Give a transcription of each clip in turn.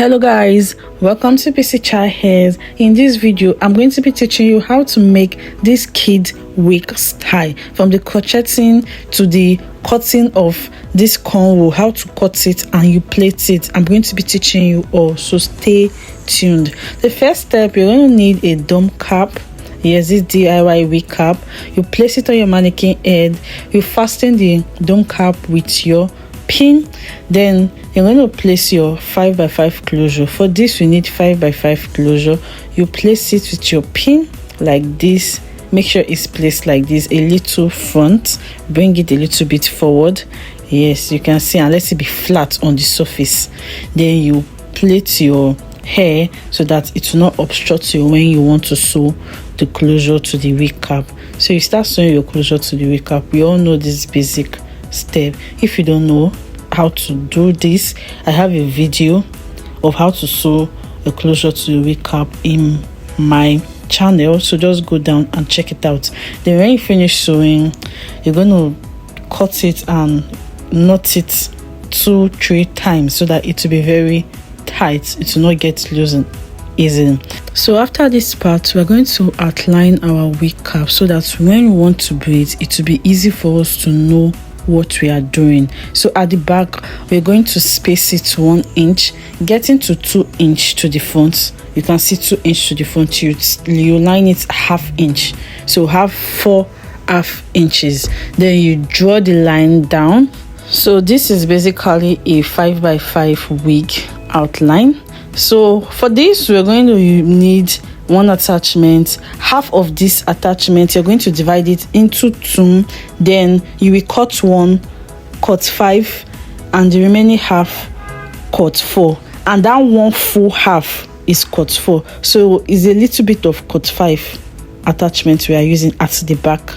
Hello guys, welcome to PC Child Hairs. In this video I'm going to be teaching you how to make this kid wig style, from the crocheting to the cutting of this cornrow, how to cut it and you plait it. I'm going to be teaching you all, so stay tuned. The first step, you're going to need a dome cap. Yes, this DIY wig cap. You place it on your mannequin head, you fasten the dome cap with your pin, then you're going to place your 5x5 closure. For this you need 5x5 closure. You place it with your pin like this. Make sure it's placed like this, a little front, bring it a little bit forward. Yes, you can see, and let it be flat on the surface. Then you plait your hair so that it will not obstruct you when you want to sew the closure to the wig cap. So you start sewing your closure to the wig cap. We all know this basic step. If you don't know how to do this, I have a video of how to sew a closure to the wig cap in my channel, so just go down and check it out. Then when you finish sewing, you're going to cut it and knot it 2-3 times so that it will be very tight, it will not get loose and easy. So after this part, we're going to outline our wig cap so that when we want to braid, it will be easy for us to know what we are doing. So at the back, we're going to space it 1 inch, getting to 2 inch to the front. You can see 2 inch to the front. You line it 1/2 inch, so have 4 1/2 inches. Then you draw the line down. So this is basically a 5x5 wig outline. So for this, we're going to need one attachment. Half of this attachment, you're going to divide it into 2. Then you will cut 1, cut 5, and the remaining half cut 4, and that one full half is cut 4. So it's a little bit of cut 5 attachment we are using at the back,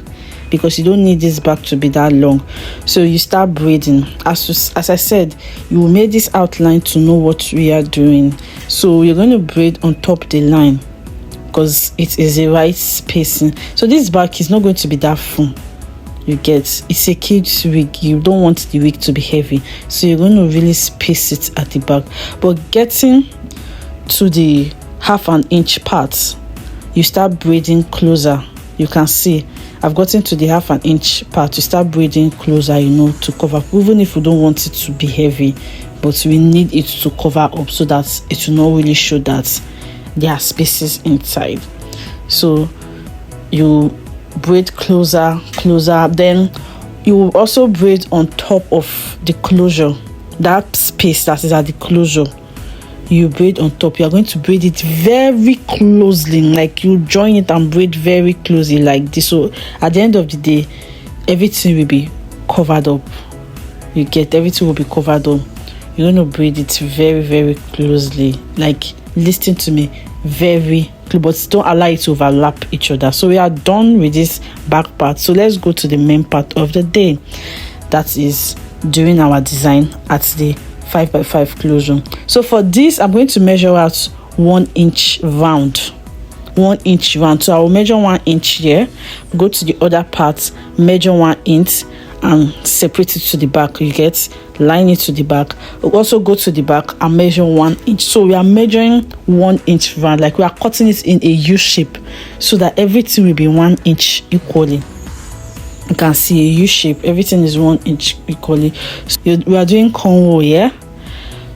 because you don't need this back to be that long. So you start braiding. As I said, you made this outline to know what we are doing. So you're going to braid on top the line because it is a right spacing. So this back is not going to be that full. You get, it's a kid's wig. You don't want the wig to be heavy, so you're going to really space it at the back. But getting to the 1/2 inch part, you start braiding closer. You can see I've gotten to the 1/2 inch part. You start braiding closer, you know, to cover, even if we don't want it to be heavy, but we need it to cover up so that it will not really show that there are spaces inside. So you braid closer, then you will also braid on top of the closure, that space that is at the closure. You braid on top. You are going to braid it very closely, like you join it and braid very closely like this. So at the end of the day, everything will be covered up. You get, everything will be covered up. You're going to braid it very closely, like, listen to me, very close, but don't allow it to overlap each other. So we are done with this back part. So let's go to the main part of the day, that is doing our design at the 5x5 closure. So for this, I'm going to measure out 1 inch round. 1 inch round. So I will measure 1 inch here, go to the other part, measure 1 inch and separate it to the back. You get, line it to the back. We'll also go to the back and measure 1 inch. So we are measuring 1 inch round, like we are cutting it in a U shape so that everything will be 1 inch equally. You can see a U shape, everything is 1 inch equally. So we are doing cornrow here.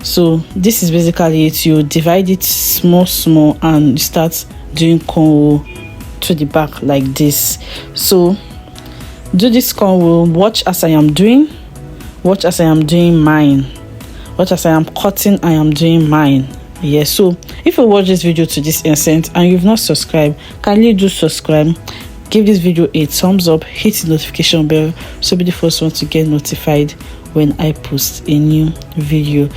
So this is basically it. You divide it small and you start doing cornrow to the back like this. So do this cornrow, watch as I am doing, watch as I am doing mine, watch as I am cutting, I am doing mine. Yes, so if you watch this video to this extent and you've not subscribed, kindly do subscribe. Give this video a thumbs up, hit the notification bell so be the first one to get notified when I post a new video.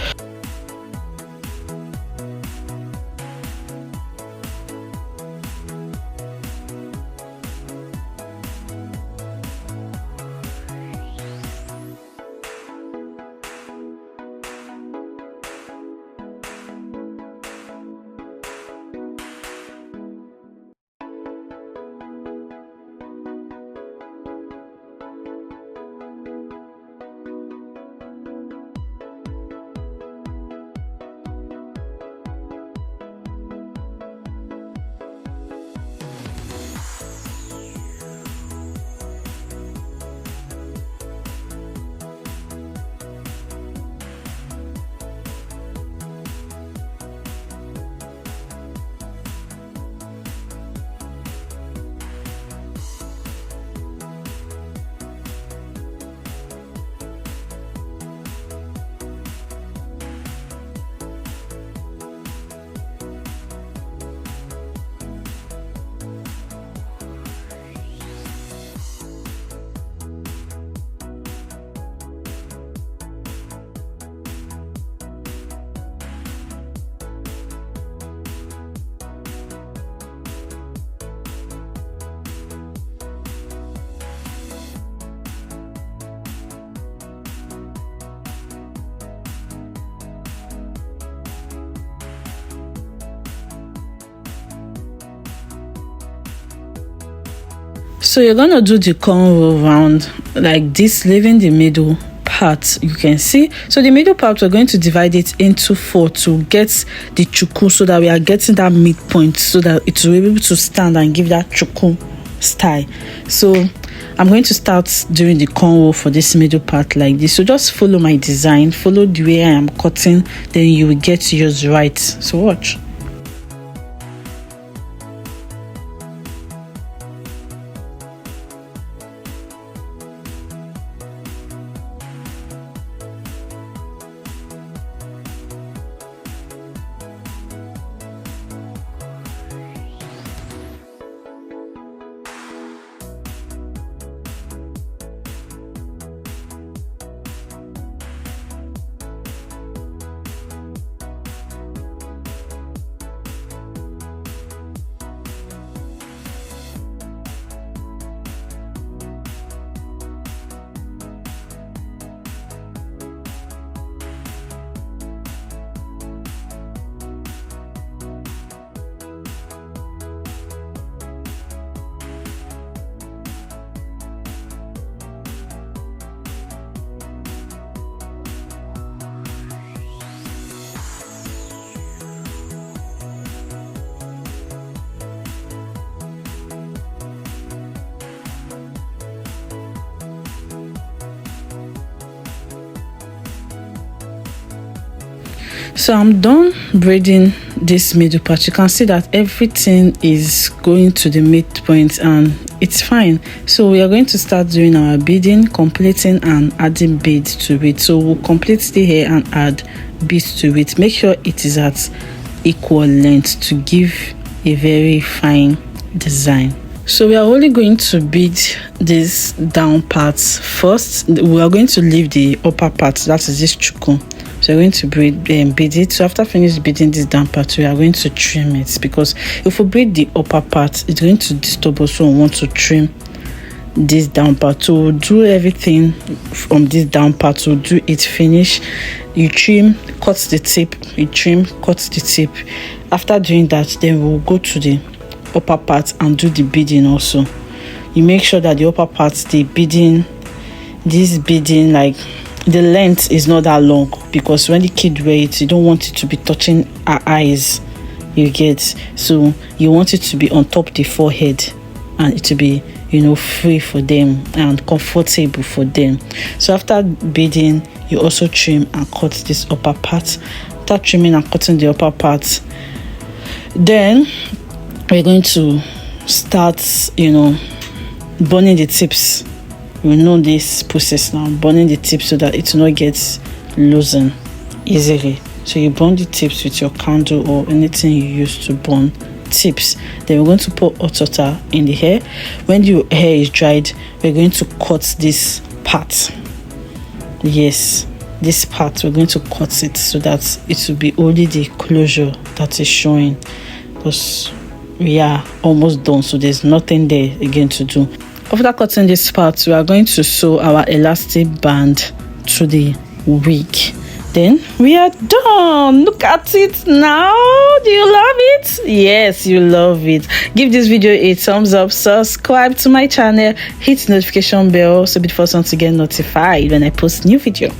So you're gonna do the cornrow round like this, leaving the middle part. You can see, so the middle part we're going to divide it into 4 to get the chuku, so that we are getting that midpoint, so that it will be able to stand and give that chuku style. So I'm going to start doing the cornrow for this middle part like this. So just follow my design, follow the way I am cutting, then you will get yours right. So watch. So I'm done braiding this middle part. You can see that everything is going to the midpoint and it's fine. So we are going to start doing our beading, completing and adding beads to it. So we'll complete the hair and add beads to it. Make sure it is at equal length to give a very fine design. So we are only going to bead these down parts first. We are going to leave the upper part, that is this chuku. So we're going to bead it. So after finish beading this down part, we are going to trim it, because if we braid the upper part, it's going to disturb us. So we want to trim this down part. So we'll do everything from this down part. So do it finish. You trim, cut the tip. You trim, cut the tip. After doing that, then we'll go to the upper part and do the beading also. You make sure that the upper part, the beading, this beading, like the length is not that long, because when the kid wear it, you don't want it to be touching her eyes, you get. So you want it to be on top the forehead and it to be, you know, free for them and comfortable for them. So after beading, you also trim and cut this upper part. After trimming and cutting the upper part, then we're going to start, you know, burning the tips. You know this process now, burning the tips so that it will not get loosened easily. So you burn the tips with your candle or anything you use to burn tips. Then we're going to put hot water in the hair. When your hair is dried, we're going to cut this part. Yes, this part, we're going to cut it so that it will be only the closure that is showing, because we are almost done, so there's nothing there again to do. After cutting this part, we are going to sew our elastic band to the wig. Then we are done. Look at it now. Do you love it? Yes, you love it. Give this video a thumbs up, subscribe to my channel, hit the notification bell so be the first one to get notified when I post new video.